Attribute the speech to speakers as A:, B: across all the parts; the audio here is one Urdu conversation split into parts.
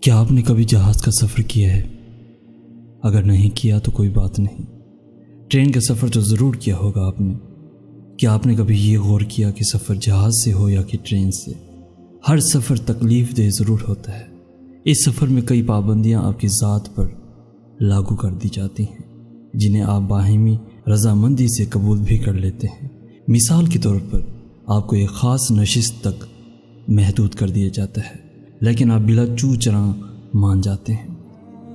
A: کیا آپ نے کبھی جہاز کا سفر کیا ہے؟ اگر نہیں کیا تو کوئی بات نہیں، ٹرین کا سفر تو ضرور کیا ہوگا آپ نے۔ کیا آپ نے کبھی یہ غور کیا کہ سفر جہاز سے ہو یا کہ ٹرین سے، ہر سفر تکلیف دہ ضرور ہوتا ہے۔ اس سفر میں کئی پابندیاں آپ کی ذات پر لاگو کر دی جاتی ہیں جنہیں آپ باہمی رضامندی سے قبول بھی کر لیتے ہیں۔ مثال کے طور پر آپ کو ایک خاص نشست تک محدود کر دیا جاتا ہے، لیکن آپ بلا چو چراں مان جاتے ہیں۔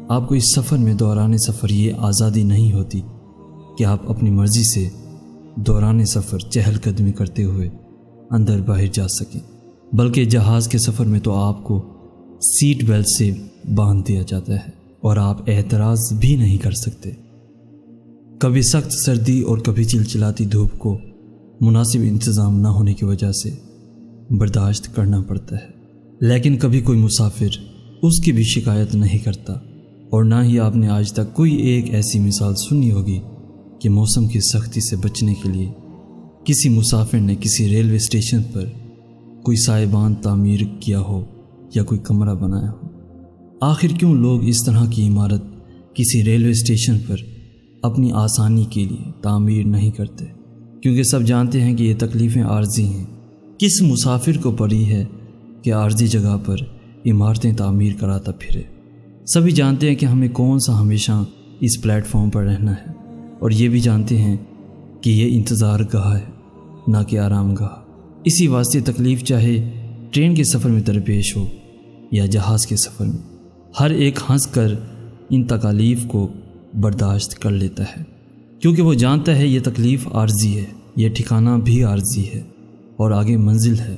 A: آپ کو اس سفر میں دوران سفر یہ آزادی نہیں ہوتی کہ آپ اپنی مرضی سے دوران سفر چہل قدمی کرتے ہوئے اندر باہر جا سکیں، بلکہ جہاز کے سفر میں تو آپ کو سیٹ بیلٹ سے باندھ دیا جاتا ہے اور آپ اعتراض بھی نہیں کر سکتے۔ کبھی سخت سردی اور کبھی چلچلاتی دھوپ کو مناسب انتظام نہ ہونے کی وجہ سے برداشت کرنا پڑتا ہے، لیکن کبھی کوئی مسافر اس کی بھی شکایت نہیں کرتا، اور نہ ہی آپ نے آج تک کوئی ایک ایسی مثال سنی ہوگی کہ موسم کی سختی سے بچنے کے لیے کسی مسافر نے کسی ریلوے اسٹیشن پر کوئی سائبان تعمیر کیا ہو یا کوئی کمرہ بنایا ہو۔ آخر کیوں لوگ اس طرح کی عمارت کسی ریلوے اسٹیشن پر اپنی آسانی کے لیے تعمیر نہیں کرتے؟ کیونکہ سب جانتے ہیں کہ یہ تکلیفیں عارضی ہیں۔ کس مسافر کو پڑی ہے کہ عارضی جگہ پر عمارتیں تعمیر کراتا پھرے؟ سبھی جانتے ہیں کہ ہمیں کون سا ہمیشہ اس پلیٹ فارم پر رہنا ہے، اور یہ بھی جانتے ہیں کہ یہ انتظار گاہ ہے نہ کہ آرام گاہ۔ اسی واسطے تکلیف چاہے ٹرین کے سفر میں درپیش ہو یا جہاز کے سفر میں، ہر ایک ہنس کر ان تکالیف کو برداشت کر لیتا ہے، کیونکہ وہ جانتا ہے یہ تکلیف عارضی ہے، یہ ٹھکانہ بھی عارضی ہے، اور آگے منزل ہے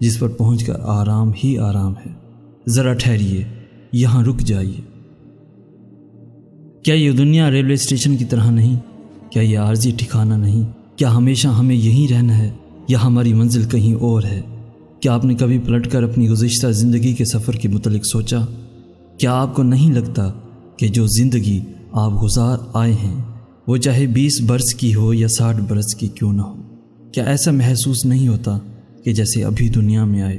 A: جس پر پہنچ کر آرام ہی آرام ہے۔ ذرا ٹھہریے، یہاں رک جائیے۔ کیا یہ دنیا ریلوے اسٹیشن کی طرح نہیں؟ کیا یہ عارضی ٹھکانہ نہیں؟ کیا ہمیشہ ہمیں یہیں رہنا ہے یا ہماری منزل کہیں اور ہے؟ کیا آپ نے کبھی پلٹ کر اپنی گزشتہ زندگی کے سفر کے متعلق سوچا؟ کیا آپ کو نہیں لگتا کہ جو زندگی آپ گزار آئے ہیں وہ چاہے 20 برس کی ہو یا 60 برس کی کیوں نہ ہو، کیا ایسا محسوس نہیں ہوتا کہ جیسے ابھی دنیا میں آئے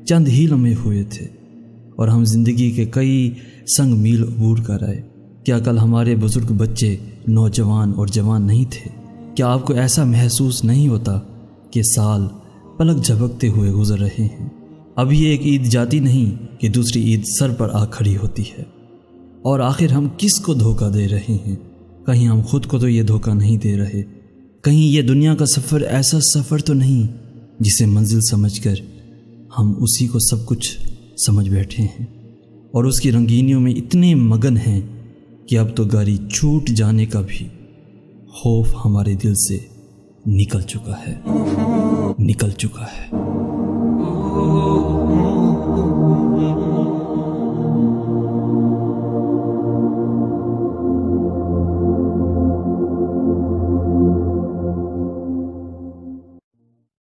A: چند ہی لمحے ہوئے تھے اور ہم زندگی کے کئی سنگ میل عبور کر آئے؟ کیا کل ہمارے بزرگ بچے نوجوان اور جوان نہیں تھے؟ کیا آپ کو ایسا محسوس نہیں ہوتا کہ سال پلک جھپکتے ہوئے گزر رہے ہیں؟ ابھی ایک عید جاتی نہیں کہ دوسری عید سر پر آ کھڑی ہوتی ہے، اور آخر ہم کس کو دھوکہ دے رہے ہیں؟ کہیں ہم خود کو تو یہ دھوکہ نہیں دے رہے؟ کہیں یہ دنیا کا سفر ایسا سفر تو نہیں جسے منزل سمجھ کر ہم اسی کو سب کچھ سمجھ بیٹھے ہیں اور اس کی رنگینیوں میں اتنے مگن ہیں کہ اب تو گاڑی چھوٹ جانے کا بھی خوف ہمارے دل سے نکل چکا ہے۔